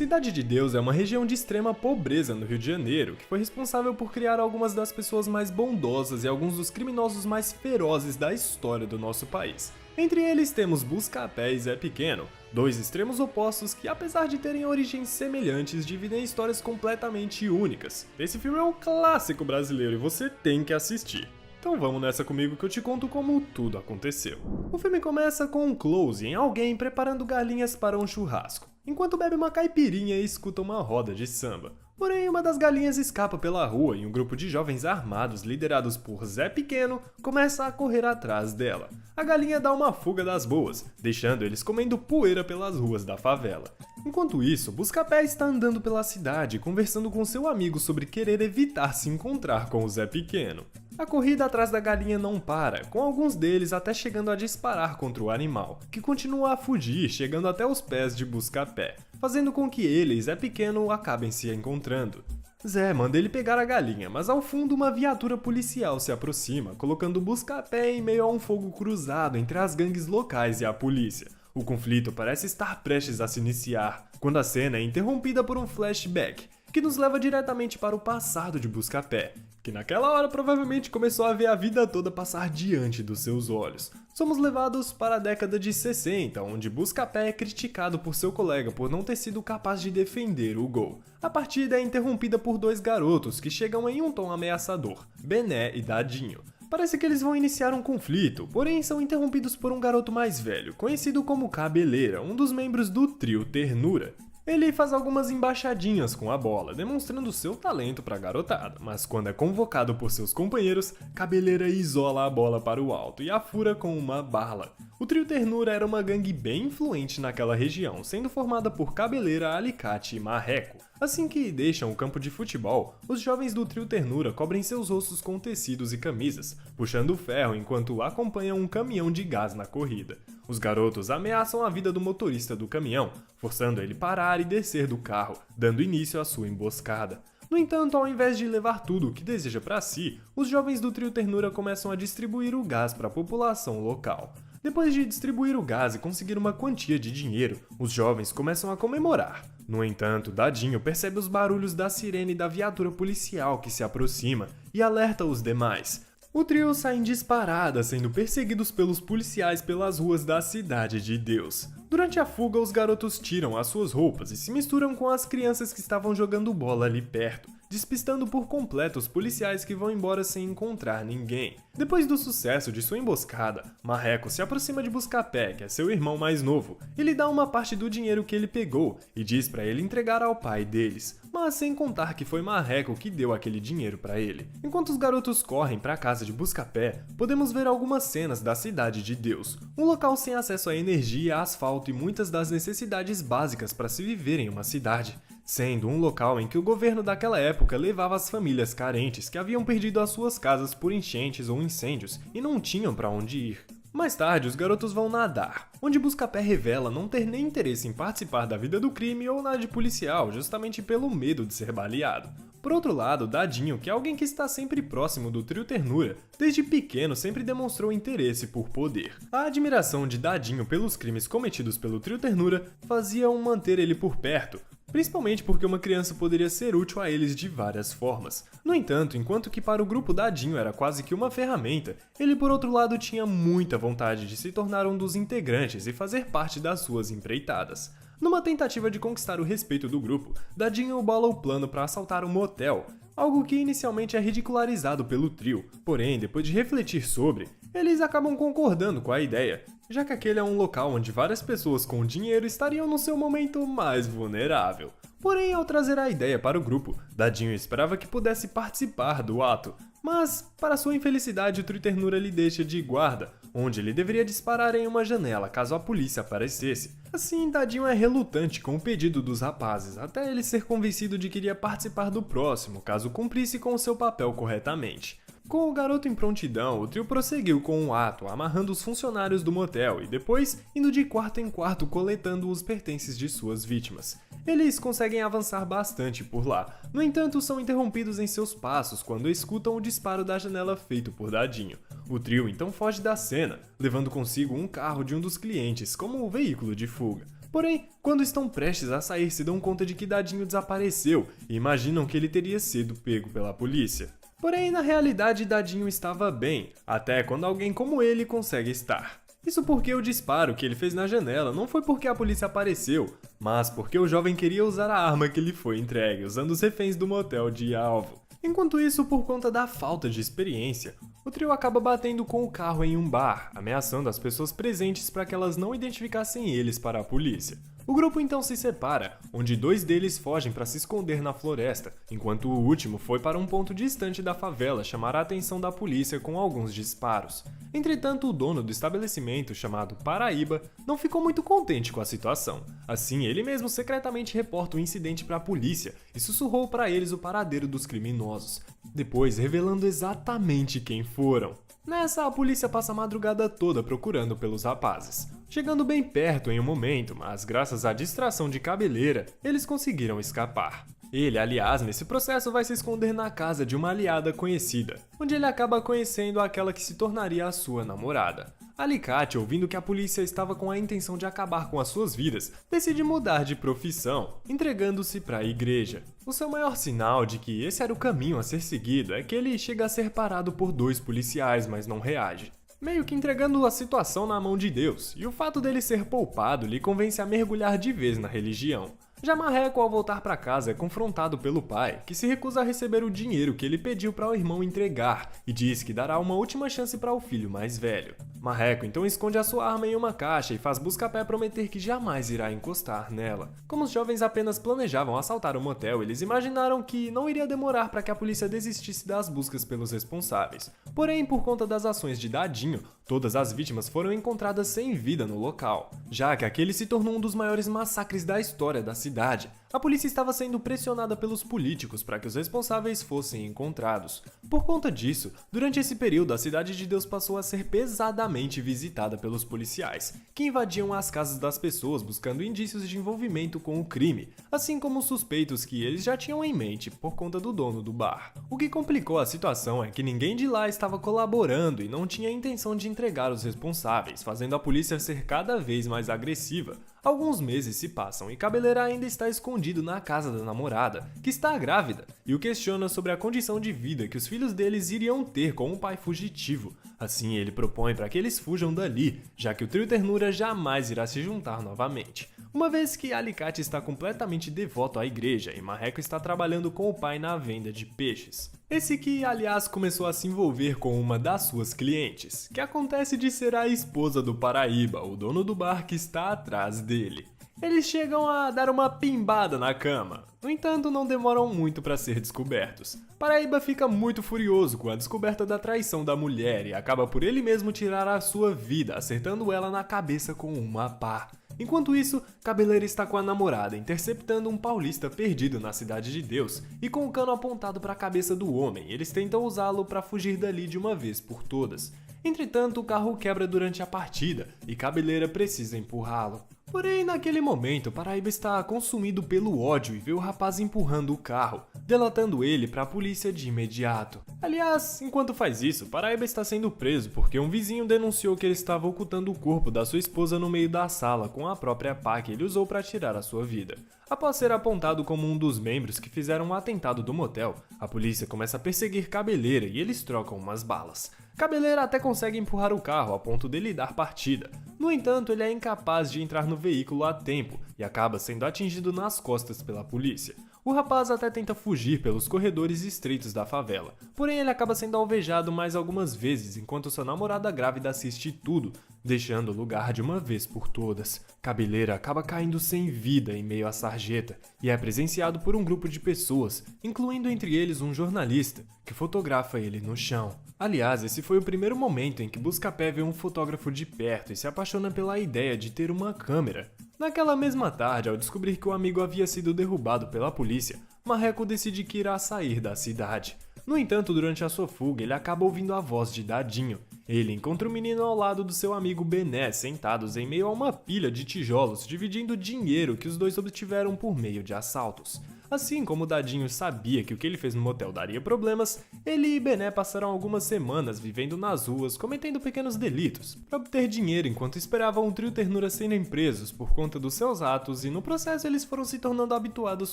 Cidade de Deus é uma região de extrema pobreza no Rio de Janeiro, que foi responsável por criar algumas das pessoas mais bondosas e alguns dos criminosos mais ferozes da história do nosso país. Entre eles temos Buscapé e Zé Pequeno, dois extremos opostos que, apesar de terem origens semelhantes, dividem histórias completamente únicas. Esse filme é um clássico brasileiro e você tem que assistir. Então vamos nessa comigo que eu te conto como tudo aconteceu. O filme começa com um close em alguém preparando galinhas para um churrasco, enquanto bebe uma caipirinha e escuta uma roda de samba. Porém, uma das galinhas escapa pela rua e um grupo de jovens armados, liderados por Zé Pequeno, começa a correr atrás dela. A galinha dá uma fuga das boas, deixando eles comendo poeira pelas ruas da favela. Enquanto isso, Buscapé está andando pela cidade, conversando com seu amigo sobre querer evitar se encontrar com o Zé Pequeno. A corrida atrás da galinha não para, com alguns deles até chegando a disparar contra o animal, que continua a fugir, chegando até os pés de Buscapé, fazendo com que ele e Zé Pequeno acabem se encontrando. Zé manda ele pegar a galinha, mas ao fundo uma viatura policial se aproxima, colocando Buscapé em meio a um fogo cruzado entre as gangues locais e a polícia. O conflito parece estar prestes a se iniciar, quando a cena é interrompida por um flashback, que nos leva diretamente para o passado de Buscapé, que naquela hora provavelmente começou a ver a vida toda passar diante dos seus olhos. Somos levados para a década de 60, onde Buscapé é criticado por seu colega por não ter sido capaz de defender o gol. A partida é interrompida por dois garotos que chegam em um tom ameaçador, Bené e Dadinho. Parece que eles vão iniciar um conflito, porém são interrompidos por um garoto mais velho, conhecido como Cabeleira, um dos membros do trio Ternura. Ele faz algumas embaixadinhas com a bola, demonstrando seu talento para a garotada, mas quando é convocado por seus companheiros, Cabeleira isola a bola para o alto e a fura com uma bala. O trio Ternura era uma gangue bem influente naquela região, sendo formada por Cabeleira, Alicate e Marreco. Assim que deixam o campo de futebol, os jovens do trio Ternura cobrem seus rostos com tecidos e camisas, puxando o ferro enquanto acompanham um caminhão de gás na corrida. Os garotos ameaçam a vida do motorista do caminhão, forçando ele parar e descer do carro, dando início à sua emboscada. No entanto, ao invés de levar tudo o que deseja para si, os jovens do trio Ternura começam a distribuir o gás para a população local. Depois de distribuir o gás e conseguir uma quantia de dinheiro, os jovens começam a comemorar. No entanto, Dadinho percebe os barulhos da sirene da viatura policial que se aproxima e alerta os demais. O trio sai em disparada, sendo perseguidos pelos policiais pelas ruas da Cidade de Deus. Durante a fuga, os garotos tiram as suas roupas e se misturam com as crianças que estavam jogando bola ali perto, despistando por completo os policiais que vão embora sem encontrar ninguém. Depois do sucesso de sua emboscada, Marreco se aproxima de Buscapé, que é seu irmão mais novo, e lhe dá uma parte do dinheiro que ele pegou e diz para ele entregar ao pai deles, mas sem contar que foi Marreco que deu aquele dinheiro para ele. Enquanto os garotos correm para a casa de Buscapé, podemos ver algumas cenas da Cidade de Deus, um local sem acesso a energia, asfalto e muitas das necessidades básicas para se viver em uma cidade, sendo um local em que o governo daquela época levava as famílias carentes que haviam perdido as suas casas por enchentes ou incêndios e não tinham para onde ir. Mais tarde, os garotos vão nadar, onde Buscapé revela não ter nem interesse em participar da vida do crime ou na de policial, justamente pelo medo de ser baleado. Por outro lado, Dadinho, que é alguém que está sempre próximo do trio Ternura, desde pequeno sempre demonstrou interesse por poder. A admiração de Dadinho pelos crimes cometidos pelo trio Ternura fazia-o manter ele por perto, principalmente porque uma criança poderia ser útil a eles de várias formas. No entanto, enquanto que para o grupo Dadinho era quase que uma ferramenta, ele por outro lado tinha muita vontade de se tornar um dos integrantes e fazer parte das suas empreitadas. Numa tentativa de conquistar o respeito do grupo, Dadinho bola o plano para assaltar um motel, algo que inicialmente é ridicularizado pelo trio, porém, depois de refletir sobre, eles acabam concordando com a ideia, já que aquele é um local onde várias pessoas com dinheiro estariam no seu momento mais vulnerável. Porém, ao trazer a ideia para o grupo, Dadinho esperava que pudesse participar do ato, mas, para sua infelicidade, o trio Ternura lhe deixa de guarda, onde ele deveria disparar em uma janela caso a polícia aparecesse. Assim, Dadinho é relutante com o pedido dos rapazes, até ele ser convencido de que iria participar do próximo, caso cumprisse com o seu papel corretamente. Com o garoto em prontidão, o trio prosseguiu com o ato, amarrando os funcionários do motel e depois indo de quarto em quarto coletando os pertences de suas vítimas. Eles conseguem avançar bastante por lá, no entanto são interrompidos em seus passos quando escutam o disparo da janela feito por Dadinho. O trio então foge da cena, levando consigo um carro de um dos clientes como veículo de fuga. Porém, quando estão prestes a sair, se dão conta de que Dadinho desapareceu e imaginam que ele teria sido pego pela polícia. Porém, na realidade, Dadinho estava bem, até quando alguém como ele consegue estar. Isso porque o disparo que ele fez na janela não foi porque a polícia apareceu, mas porque o jovem queria usar a arma que lhe foi entregue, usando os reféns do motel de alvo. Enquanto isso, por conta da falta de experiência, o trio acaba batendo com o carro em um bar, ameaçando as pessoas presentes para que elas não identificassem eles para a polícia. O grupo então se separa, onde 2 deles fogem para se esconder na floresta, enquanto o último foi para um ponto distante da favela chamar a atenção da polícia com alguns disparos. Entretanto, o dono do estabelecimento, chamado Paraíba, não ficou muito contente com a situação. Assim, ele mesmo secretamente reporta o incidente para a polícia e sussurrou para eles o paradeiro dos criminosos, depois revelando exatamente quem foram. Nessa, a polícia passa a madrugada toda procurando pelos rapazes, chegando bem perto em um momento, mas graças à distração de Cabeleira, eles conseguiram escapar. Ele, aliás, nesse processo vai se esconder na casa de uma aliada conhecida, onde ele acaba conhecendo aquela que se tornaria a sua namorada. Alicate, ouvindo que a polícia estava com a intenção de acabar com as suas vidas, decide mudar de profissão, entregando-se para a igreja. O seu maior sinal de que esse era o caminho a ser seguido é que ele chega a ser parado por 2 policiais, mas não reage, meio que entregando a situação na mão de Deus, e o fato dele ser poupado lhe convence a mergulhar de vez na religião. Já Marreco, ao voltar para casa, é confrontado pelo pai, que se recusa a receber o dinheiro que ele pediu para o irmão entregar e diz que dará uma última chance para o filho mais velho. Marreco então esconde a sua arma em uma caixa e faz Buscapé prometer que jamais irá encostar nela. Como os jovens apenas planejavam assaltar o motel, eles imaginaram que não iria demorar para que a polícia desistisse das buscas pelos responsáveis. Porém, por conta das ações de Dadinho, todas as vítimas foram encontradas sem vida no local. Já que aquele se tornou um dos maiores massacres da história da cidade, a polícia estava sendo pressionada pelos políticos para que os responsáveis fossem encontrados. Por conta disso, durante esse período a Cidade de Deus passou a ser pesadamente visitada pelos policiais, que invadiam as casas das pessoas buscando indícios de envolvimento com o crime, assim como suspeitos que eles já tinham em mente por conta do dono do bar. O que complicou a situação é que ninguém de lá estava colaborando e não tinha a intenção de entregar os responsáveis, fazendo a polícia ser cada vez mais agressiva. Alguns meses se passam e Cabeleira ainda está escondido na casa da namorada, que está grávida, e o questiona sobre a condição de vida que os filhos deles iriam ter com um pai fugitivo. Assim, ele propõe para que eles fujam dali, já que o trio Ternura jamais irá se juntar novamente. Uma vez que Alicate está completamente devoto à igreja e Marreco está trabalhando com o pai na venda de peixes. Esse que, aliás, começou a se envolver com uma das suas clientes, que acontece de ser a esposa do Paraíba, o dono do bar que está atrás dele. Eles chegam a dar uma pimbada na cama, no entanto não demoram muito para ser descobertos. Paraíba fica muito furioso com a descoberta da traição da mulher e acaba por ele mesmo tirar a sua vida, acertando ela na cabeça com uma pá. Enquanto isso, Cabeleira está com a namorada interceptando um paulista perdido na Cidade de Deus e com o cano apontado para a cabeça do homem, eles tentam usá-lo para fugir dali de uma vez por todas. Entretanto, o carro quebra durante a partida e Cabeleira precisa empurrá-lo. Porém, naquele momento, Paraíba está consumido pelo ódio e vê o rapaz empurrando o carro, delatando ele para a polícia de imediato. Aliás, enquanto faz isso, Paraíba está sendo preso porque um vizinho denunciou que ele estava ocultando o corpo da sua esposa no meio da sala com a própria pá que ele usou para tirar a sua vida. Após ser apontado como um dos membros que fizeram um atentado do motel, a polícia começa a perseguir Cabeleira e eles trocam umas balas. Cabeleira até consegue empurrar o carro a ponto dele dar partida. No entanto, ele é incapaz de entrar no veículo a tempo e acaba sendo atingido nas costas pela polícia. O rapaz até tenta fugir pelos corredores estreitos da favela, porém ele acaba sendo alvejado mais algumas vezes enquanto sua namorada grávida assiste tudo, deixando o lugar de uma vez por todas. Cabeleira acaba caindo sem vida em meio à sarjeta e é presenciado por um grupo de pessoas, incluindo entre eles um jornalista, que fotografa ele no chão. Aliás, esse foi o primeiro momento em que Buscapé vê um fotógrafo de perto e se apaixona pela ideia de ter uma câmera. Naquela mesma tarde, ao descobrir que o amigo havia sido derrubado pela polícia, Marreco decide que irá sair da cidade. No entanto, durante a sua fuga, ele acaba ouvindo a voz de Dadinho. Ele encontra o menino ao lado do seu amigo Bené, sentados em meio a uma pilha de tijolos, dividindo dinheiro que os dois obtiveram por meio de assaltos. Assim como Dadinho sabia que o que ele fez no motel daria problemas, ele e Bené passaram algumas semanas vivendo nas ruas, cometendo pequenos delitos, para obter dinheiro enquanto esperavam o trio Ternura serem presos por conta dos seus atos, e no processo eles foram se tornando habituados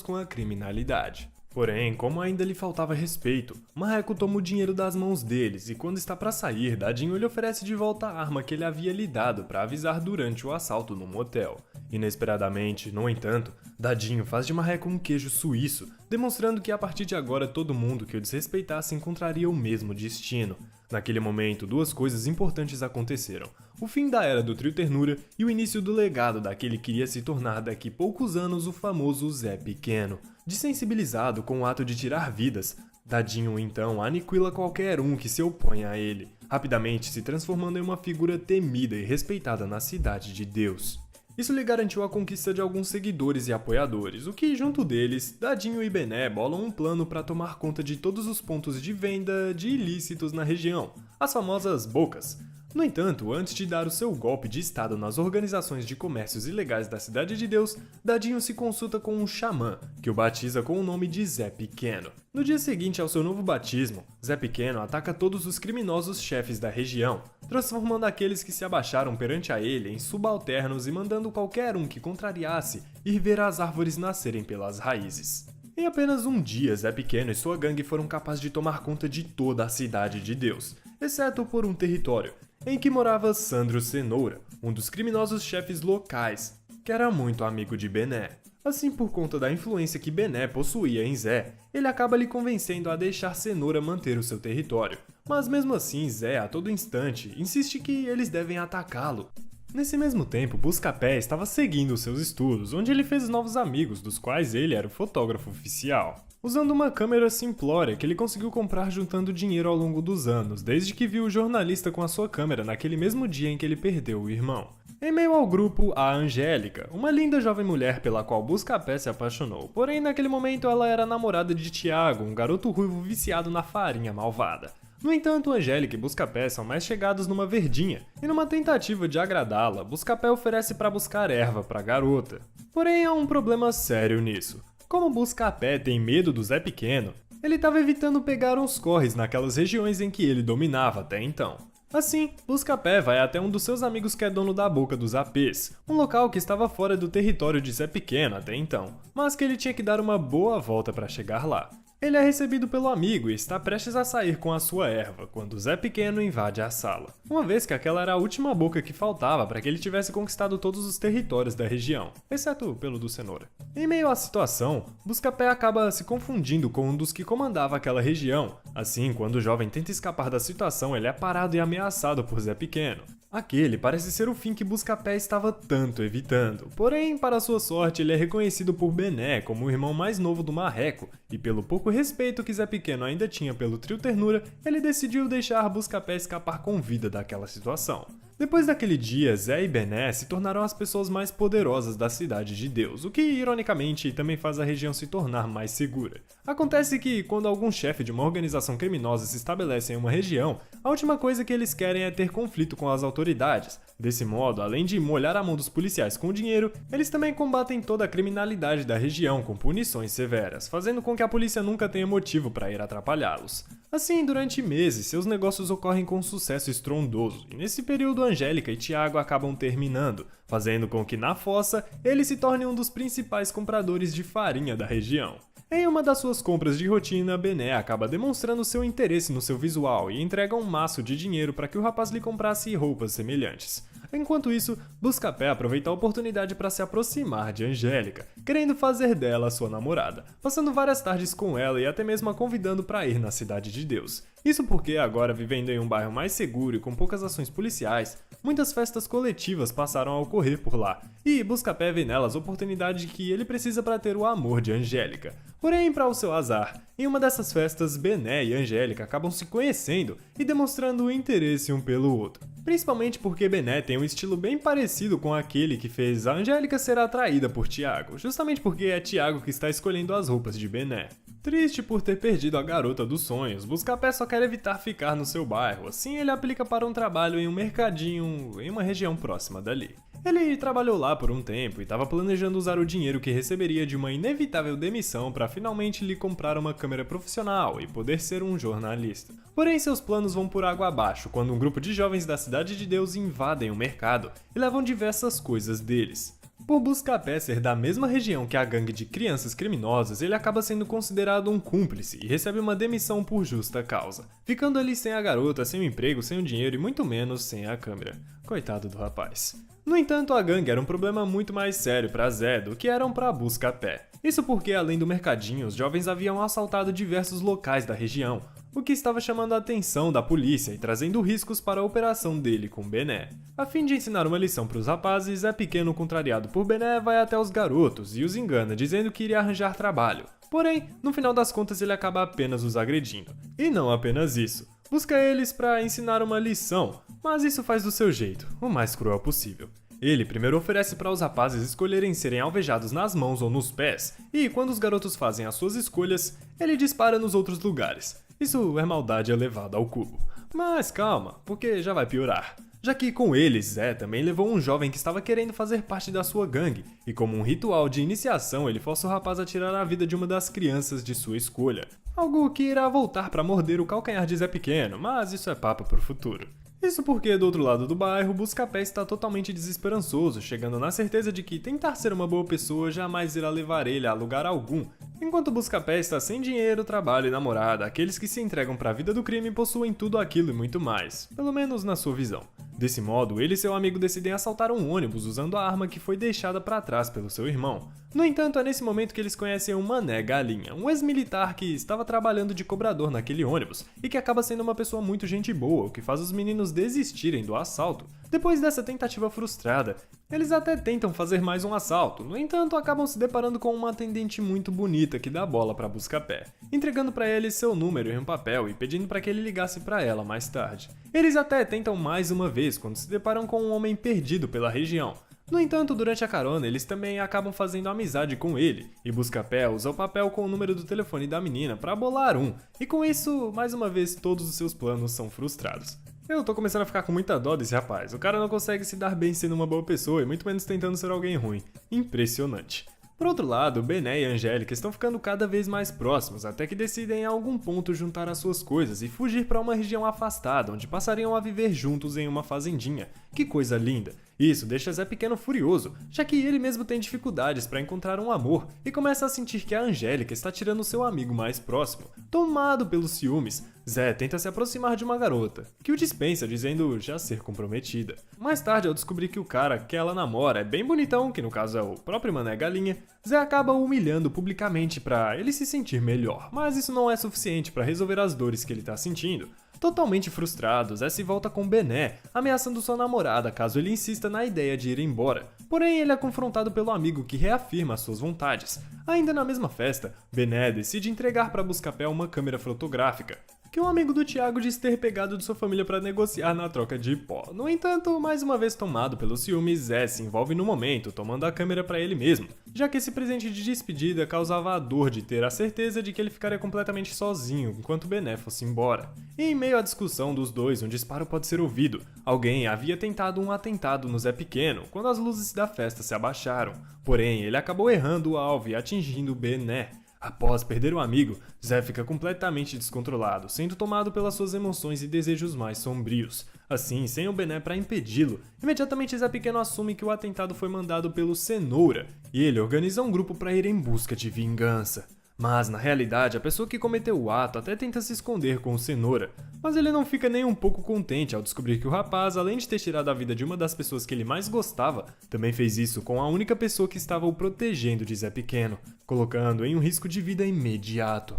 com a criminalidade. Porém, como ainda lhe faltava respeito, Marreco toma o dinheiro das mãos deles e quando está para sair, Dadinho lhe oferece de volta a arma que ele havia lhe dado para avisar durante o assalto no motel. Inesperadamente, no entanto, Dadinho faz de Marreco um queijo suíço, demonstrando que a partir de agora todo mundo que o desrespeitasse encontraria o mesmo destino. Naquele momento, duas coisas importantes aconteceram. O fim da era do trio Ternura e o início do legado daquele que iria se tornar daqui poucos anos o famoso Zé Pequeno. Desensibilizado com o ato de tirar vidas, Dadinho então aniquila qualquer um que se oponha a ele, rapidamente se transformando em uma figura temida e respeitada na Cidade de Deus. Isso lhe garantiu a conquista de alguns seguidores e apoiadores, o que, junto deles, Dadinho e Bené bolam um plano para tomar conta de todos os pontos de venda de ilícitos na região, as famosas bocas. No entanto, antes de dar o seu golpe de estado nas organizações de comércios ilegais da Cidade de Deus, Dadinho se consulta com um xamã, que o batiza com o nome de Zé Pequeno. No dia seguinte ao seu novo batismo, Zé Pequeno ataca todos os criminosos chefes da região, transformando aqueles que se abaixaram perante a ele em subalternos e mandando qualquer um que contrariasse ir ver as árvores nascerem pelas raízes. Em apenas um dia, Zé Pequeno e sua gangue foram capazes de tomar conta de toda a Cidade de Deus, exceto por um território, em que morava Sandro Cenoura, um dos criminosos chefes locais, que era muito amigo de Bené. Assim, por conta da influência que Bené possuía em Zé, ele acaba lhe convencendo a deixar Cenoura manter o seu território. Mas mesmo assim, Zé, a todo instante, insiste que eles devem atacá-lo. Nesse mesmo tempo, Buscapé estava seguindo seus estudos, onde ele fez novos amigos, dos quais ele era o fotógrafo oficial. Usando uma câmera simplória que ele conseguiu comprar juntando dinheiro ao longo dos anos, desde que viu o jornalista com a sua câmera naquele mesmo dia em que ele perdeu o irmão. Em meio ao grupo, a Angélica, uma linda jovem mulher pela qual Buscapé se apaixonou, porém naquele momento ela era namorada de Tiago, um garoto ruivo viciado na farinha malvada. No entanto, Angélica e Buscapé são mais chegados numa verdinha, e numa tentativa de agradá-la, Buscapé oferece para buscar erva para a garota. Porém, há um problema sério nisso. Como Buscapé tem medo do Zé Pequeno, ele estava evitando pegar uns corres naquelas regiões em que ele dominava até então. Assim, Buscapé vai até um dos seus amigos que é dono da Boca dos Apês, um local que estava fora do território de Zé Pequeno até então, mas que ele tinha que dar uma boa volta para chegar lá. Ele é recebido pelo amigo e está prestes a sair com a sua erva, quando Zé Pequeno invade a sala, uma vez que aquela era a última boca que faltava para que ele tivesse conquistado todos os territórios da região, exceto pelo do Cenoura. Em meio à situação, Buscapé acaba se confundindo com um dos que comandava aquela região. Assim, quando o jovem tenta escapar da situação, ele é parado e ameaçado por Zé Pequeno. Aquele parece ser o fim que Buscapé estava tanto evitando, porém, para sua sorte, ele é reconhecido por Bené como o irmão mais novo do Marreco, e pelo pouco respeito que Zé Pequeno ainda tinha pelo trio Ternura, ele decidiu deixar Buscapé escapar com vida daquela situação. Depois daquele dia, Zé e Bené se tornaram as pessoas mais poderosas da Cidade de Deus, o que, ironicamente, também faz a região se tornar mais segura. Acontece que, quando algum chefe de uma organização criminosa se estabelece em uma região, a última coisa que eles querem é ter conflito com as autoridades. Desse modo, além de molhar a mão dos policiais com dinheiro, eles também combatem toda a criminalidade da região com punições severas, fazendo com que a polícia nunca tenha motivo para ir atrapalhá-los. Assim, durante meses, seus negócios ocorrem com sucesso estrondoso, e nesse período Angélica e Tiago acabam terminando, fazendo com que na fossa ele se torne um dos principais compradores de farinha da região. Em uma das suas compras de rotina, Bené acaba demonstrando seu interesse no seu visual e entrega um maço de dinheiro para que o rapaz lhe comprasse roupas semelhantes. Enquanto isso, Buscapé aproveita a oportunidade para se aproximar de Angélica, querendo fazer dela sua namorada, passando várias tardes com ela e até mesmo a convidando para ir na Cidade de Deus. Isso porque agora, vivendo em um bairro mais seguro e com poucas ações policiais, muitas festas coletivas passaram a ocorrer por lá, e Buscapé vê nelas a oportunidade que ele precisa para ter o amor de Angélica. Porém, para o seu azar, em uma dessas festas, Bené e Angélica acabam se conhecendo e demonstrando interesse um pelo outro. Principalmente porque Bené tem um estilo bem parecido com aquele que fez a Angélica ser atraída por Tiago, justamente porque é Tiago que está escolhendo as roupas de Bené. Triste por ter perdido a garota dos sonhos, Buscapé só quer evitar ficar no seu bairro, assim ele aplica para um trabalho em um mercadinho em uma região próxima dali. Ele trabalhou lá por um tempo e estava planejando usar o dinheiro que receberia de uma inevitável demissão para finalmente lhe comprar uma câmera profissional e poder ser um jornalista. Porém, seus planos vão por água abaixo quando um grupo de jovens da Cidade de Deus invadem o mercado e levam diversas coisas deles. Por Buscapé ser da mesma região que a gangue de crianças criminosas, ele acaba sendo considerado um cúmplice e recebe uma demissão por justa causa, ficando ali sem a garota, sem o emprego, sem o dinheiro e muito menos sem a câmera. Coitado do rapaz. No entanto, a gangue era um problema muito mais sério para Zé do que eram para Buscapé. Isso porque, além do mercadinho, os jovens haviam assaltado diversos locais da região, o que estava chamando a atenção da polícia e trazendo riscos para a operação dele com Bené. A fim de ensinar uma lição para os rapazes, Zé Pequeno, contrariado por Bené, vai até os garotos e os engana, dizendo que iria arranjar trabalho. Porém, no final das contas ele acaba apenas os agredindo. E não apenas isso. Busca eles para ensinar uma lição, mas isso faz do seu jeito, o mais cruel possível. Ele primeiro oferece para os rapazes escolherem serem alvejados nas mãos ou nos pés, e quando os garotos fazem as suas escolhas, ele dispara nos outros lugares. Isso é maldade elevada ao cubo. Mas calma, porque já vai piorar. Já que com eles, Zé também levou um jovem que estava querendo fazer parte da sua gangue, e como um ritual de iniciação, ele força o rapaz a tirar a vida de uma das crianças de sua escolha. Algo que irá voltar para morder o calcanhar de Zé Pequeno, mas isso é papo pro futuro. Isso porque, do outro lado do bairro, Buscapé está totalmente desesperançoso, chegando na certeza de que tentar ser uma boa pessoa jamais irá levar ele a lugar algum. Enquanto Buscapé está sem dinheiro, trabalho e namorada, aqueles que se entregam para a vida do crime possuem tudo aquilo e muito mais, pelo menos na sua visão. Desse modo, ele e seu amigo decidem assaltar um ônibus usando a arma que foi deixada para trás pelo seu irmão. No entanto, é nesse momento que eles conhecem o Mané Galinha, um ex-militar que estava trabalhando de cobrador naquele ônibus e que acaba sendo uma pessoa muito gente boa, o que faz os meninos desistirem do assalto. Depois dessa tentativa frustrada, eles até tentam fazer mais um assalto, no entanto acabam se deparando com uma atendente muito bonita que dá bola para Buscapé, entregando para ele seu número em um papel e pedindo para que ele ligasse para ela mais tarde. Eles até tentam mais uma vez quando se deparam com um homem perdido pela região. No entanto, durante a carona, eles também acabam fazendo amizade com ele, e Buscapé usa o papel com o número do telefone da menina para bolar e com isso, mais uma vez, todos os seus planos são frustrados. Eu tô começando a ficar com muita dó desse rapaz, o cara não consegue se dar bem sendo uma boa pessoa e muito menos tentando ser alguém ruim. Impressionante. Por outro lado, Bené e Angélica estão ficando cada vez mais próximos, até que decidem em algum ponto juntar as suas coisas e fugir para uma região afastada, onde passariam a viver juntos em uma fazendinha. Que coisa linda! Isso deixa Zé Pequeno furioso, já que ele mesmo tem dificuldades para encontrar um amor e começa a sentir que a Angélica está tirando seu amigo mais próximo. Tomado pelos ciúmes, Zé tenta se aproximar de uma garota, que o dispensa dizendo já ser comprometida. Mais tarde, ao descobrir que o cara que ela namora é bem bonitão, que no caso é o próprio Mané Galinha, Zé acaba o humilhando publicamente para ele se sentir melhor, mas isso não é suficiente para resolver as dores que ele está sentindo. Totalmente frustrado, Zé se volta com Bené, ameaçando sua namorada caso ele insista na ideia de ir embora. Porém, ele é confrontado pelo amigo que reafirma suas vontades. Ainda na mesma festa, Bené decide entregar para Buscapé uma câmera fotográfica, que um amigo do Thiago diz ter pegado de sua família para negociar na troca de pó. No entanto, mais uma vez tomado pelos ciúmes, Zé se envolve no momento, tomando a câmera para ele mesmo, já que esse presente de despedida causava a dor de ter a certeza de que ele ficaria completamente sozinho enquanto Bené fosse embora. E em meio à discussão dos dois, um disparo pode ser ouvido. Alguém havia tentado um atentado no Zé Pequeno quando as luzes da festa se abaixaram, porém ele acabou errando o alvo e atingindo Bené. Após perder o amigo, Zé fica completamente descontrolado, sendo tomado pelas suas emoções e desejos mais sombrios. Assim, sem o Bené para impedi-lo, imediatamente Zé Pequeno assume que o atentado foi mandado pelo Cenoura, e ele organiza um grupo para ir em busca de vingança. Mas, na realidade, a pessoa que cometeu o ato até tenta se esconder com o Cenoura, mas ele não fica nem um pouco contente ao descobrir que o rapaz, além de ter tirado a vida de uma das pessoas que ele mais gostava, também fez isso com a única pessoa que estava o protegendo de Zé Pequeno, colocando em um risco de vida imediato.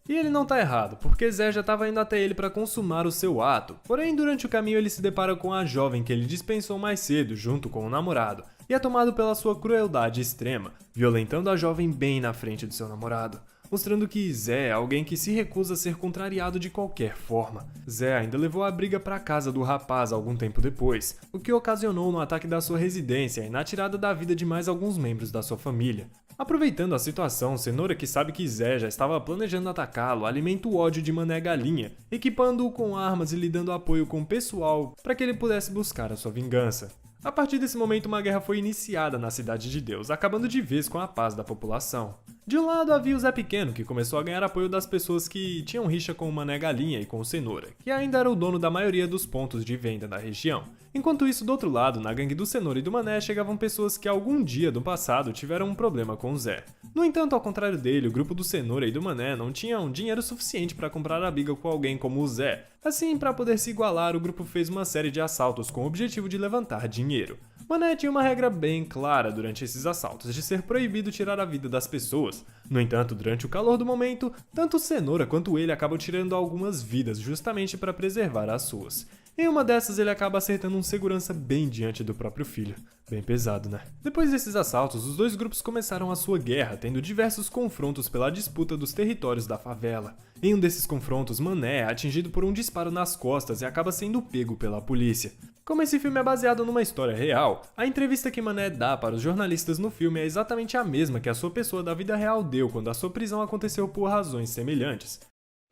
E ele não tá errado, porque Zé já estava indo até ele para consumar o seu ato, porém durante o caminho ele se depara com a jovem que ele dispensou mais cedo junto com o namorado, e é tomado pela sua crueldade extrema, violentando a jovem bem na frente do seu namorado, mostrando que Zé é alguém que se recusa a ser contrariado de qualquer forma. Zé ainda levou a briga para casa do rapaz algum tempo depois, o que ocasionou no ataque da sua residência e na tirada da vida de mais alguns membros da sua família. Aproveitando a situação, Cenoura, que sabe que Zé já estava planejando atacá-lo, alimenta o ódio de Mané Galinha, equipando-o com armas e lhe dando apoio com o pessoal para que ele pudesse buscar a sua vingança. A partir desse momento, uma guerra foi iniciada na Cidade de Deus, acabando de vez com a paz da população. De um lado havia o Zé Pequeno, que começou a ganhar apoio das pessoas que tinham rixa com o Mané Galinha e com o Cenoura, que ainda era o dono da maioria dos pontos de venda da região. Enquanto isso, do outro lado, na gangue do Cenoura e do Mané, chegavam pessoas que algum dia do passado tiveram um problema com o Zé. No entanto, ao contrário dele, o grupo do Cenoura e do Mané não tinham dinheiro suficiente para comprar a briga com alguém como o Zé. Assim, para poder se igualar, o grupo fez uma série de assaltos com o objetivo de levantar dinheiro. Mané tinha uma regra bem clara durante esses assaltos, de ser proibido tirar a vida das pessoas. No entanto, durante o calor do momento, tanto o Cenoura quanto ele acabam tirando algumas vidas justamente para preservar as suas. Em uma dessas, ele acaba acertando um segurança bem diante do próprio filho. Bem pesado, né? Depois desses assaltos, os dois grupos começaram a sua guerra, tendo diversos confrontos pela disputa dos territórios da favela. Em um desses confrontos, Mané é atingido por um disparo nas costas e acaba sendo pego pela polícia. Como esse filme é baseado numa história real, a entrevista que Mané dá para os jornalistas no filme é exatamente a mesma que a sua pessoa da vida real deu quando a sua prisão aconteceu por razões semelhantes.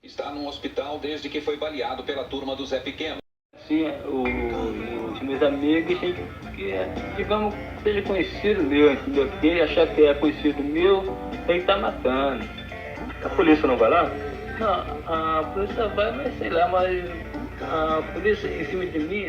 Está num hospital desde que foi baleado pela turma do Zé Pequeno. Sim, os meus amigos, que digamos, seja conhecido meu, entendeu? Quem achar que é conhecido meu, tem que estar matando. A polícia não vai lá? Não, a polícia vai, mas sei lá, mas a polícia em cima de mim...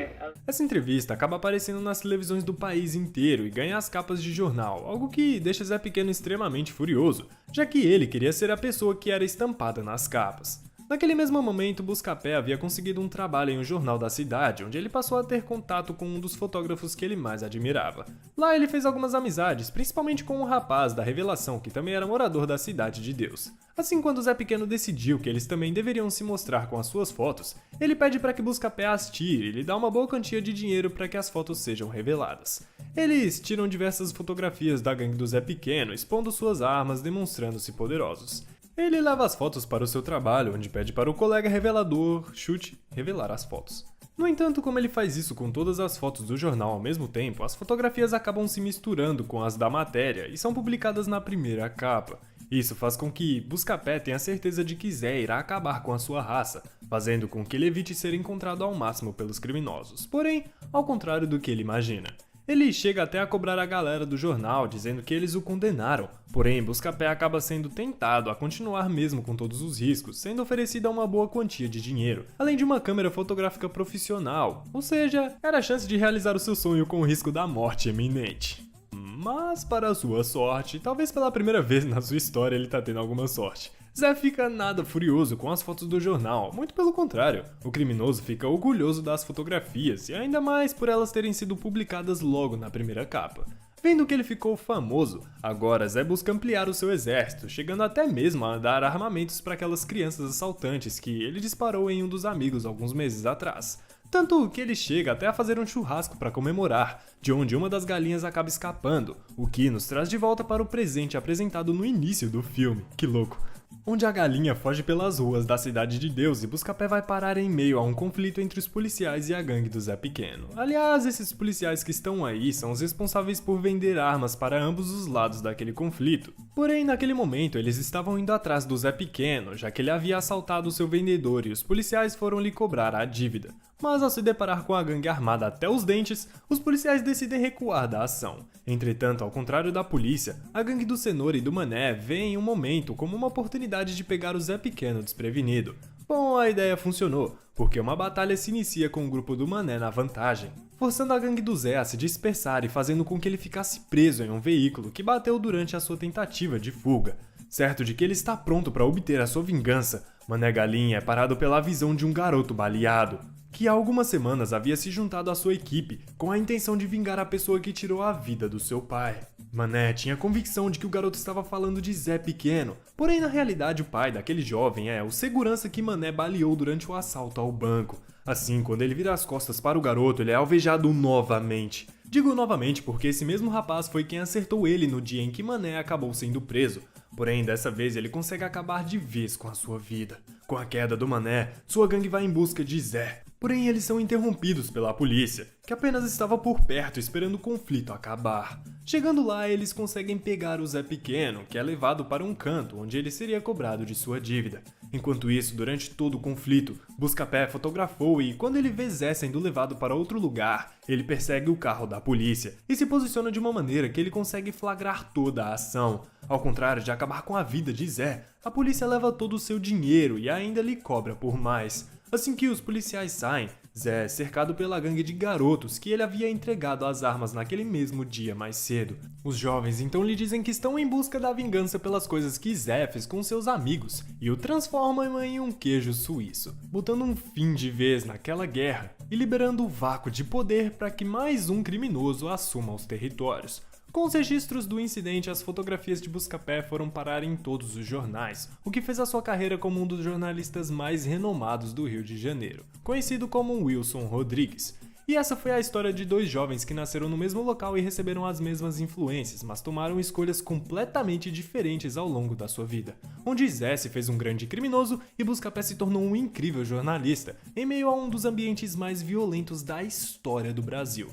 Essa entrevista acaba aparecendo nas televisões do país inteiro e ganha as capas de jornal, algo que deixa Zé Pequeno extremamente furioso, já que ele queria ser a pessoa que era estampada nas capas. Naquele mesmo momento, Buscapé havia conseguido um trabalho em um jornal da cidade, onde ele passou a ter contato com um dos fotógrafos que ele mais admirava. Lá ele fez algumas amizades, principalmente com um rapaz da Revelação, que também era morador da Cidade de Deus. Assim, quando Zé Pequeno decidiu que eles também deveriam se mostrar com as suas fotos, ele pede para que Buscapé as tire e lhe dá uma boa quantia de dinheiro para que as fotos sejam reveladas. Eles tiram diversas fotografias da gangue do Zé Pequeno, expondo suas armas, demonstrando-se poderosos. Ele leva as fotos para o seu trabalho, onde pede para o colega revelador, Chute, revelar as fotos. No entanto, como ele faz isso com todas as fotos do jornal ao mesmo tempo, as fotografias acabam se misturando com as da matéria e são publicadas na primeira capa. Isso faz com que Buscapé tenha certeza de que Zé irá acabar com a sua raça, fazendo com que ele evite ser encontrado ao máximo pelos criminosos. Porém, ao contrário do que ele imagina. Ele chega até a cobrar a galera do jornal, dizendo que eles o condenaram. Porém, Buscapé acaba sendo tentado a continuar mesmo com todos os riscos, sendo oferecida uma boa quantia de dinheiro, além de uma câmera fotográfica profissional. Ou seja, era a chance de realizar o seu sonho com o risco da morte iminente. Mas, para sua sorte, talvez pela primeira vez na sua história ele tá tendo alguma sorte. Zé fica nada furioso com as fotos do jornal, muito pelo contrário. O criminoso fica orgulhoso das fotografias, e ainda mais por elas terem sido publicadas logo na primeira capa. Vendo que ele ficou famoso, agora Zé busca ampliar o seu exército, chegando até mesmo a dar armamentos para aquelas crianças assaltantes que ele disparou em um dos amigos alguns meses atrás. Tanto que ele chega até a fazer um churrasco para comemorar, de onde uma das galinhas acaba escapando, o que nos traz de volta para o presente apresentado no início do filme. Que louco! Onde a galinha foge pelas ruas da Cidade de Deus e Buscapé vai parar em meio a um conflito entre os policiais e a gangue do Zé Pequeno. Aliás, esses policiais que estão aí são os responsáveis por vender armas para ambos os lados daquele conflito. Porém, naquele momento, eles estavam indo atrás do Zé Pequeno, já que ele havia assaltado seu vendedor e os policiais foram lhe cobrar a dívida. Mas ao se deparar com a gangue armada até os dentes, os policiais decidem recuar da ação. Entretanto, ao contrário da polícia, a gangue do Cenoura e do Mané vê em um momento como uma oportunidade de pegar o Zé Pequeno desprevenido. Bom, a ideia funcionou, porque uma batalha se inicia com o grupo do Mané na vantagem, forçando a gangue do Zé a se dispersar e fazendo com que ele ficasse preso em um veículo que bateu durante a sua tentativa de fuga. Certo de que ele está pronto para obter a sua vingança, Mané Galinha é parado pela visão de um garoto baleado, que há algumas semanas havia se juntado à sua equipe com a intenção de vingar a pessoa que tirou a vida do seu pai. Mané tinha convicção de que o garoto estava falando de Zé Pequeno, porém na realidade o pai daquele jovem é o segurança que Mané baleou durante o assalto ao banco. Assim, quando ele vira as costas para o garoto, ele é alvejado novamente. Digo novamente porque esse mesmo rapaz foi quem acertou ele no dia em que Mané acabou sendo preso. Porém, dessa vez ele consegue acabar de vez com a sua vida. Com a queda do Mané, sua gangue vai em busca de Zé. Porém, eles são interrompidos pela polícia, que apenas estava por perto esperando o conflito acabar. Chegando lá, eles conseguem pegar o Zé Pequeno, que é levado para um canto onde ele seria cobrado de sua dívida. Enquanto isso, durante todo o conflito, Buscapé fotografou e, quando ele vê Zé sendo levado para outro lugar, ele persegue o carro da polícia e se posiciona de uma maneira que ele consegue flagrar toda a ação. Ao contrário de acabar com a vida de Zé, a polícia leva todo o seu dinheiro e ainda lhe cobra por mais. Assim que os policiais saem, Zé é cercado pela gangue de garotos que ele havia entregado as armas naquele mesmo dia mais cedo. Os jovens então lhe dizem que estão em busca da vingança pelas coisas que Zé fez com seus amigos e o transformam em um queijo suíço, botando um fim de vez naquela guerra e liberando o vácuo de poder para que mais um criminoso assuma os territórios. Com os registros do incidente, as fotografias de Buscapé foram parar em todos os jornais, o que fez a sua carreira como um dos jornalistas mais renomados do Rio de Janeiro, conhecido como Wilson Rodrigues. E essa foi a história de dois jovens que nasceram no mesmo local e receberam as mesmas influências, mas tomaram escolhas completamente diferentes ao longo da sua vida. Onde Zé se fez um grande criminoso e Buscapé se tornou um incrível jornalista, em meio a um dos ambientes mais violentos da história do Brasil.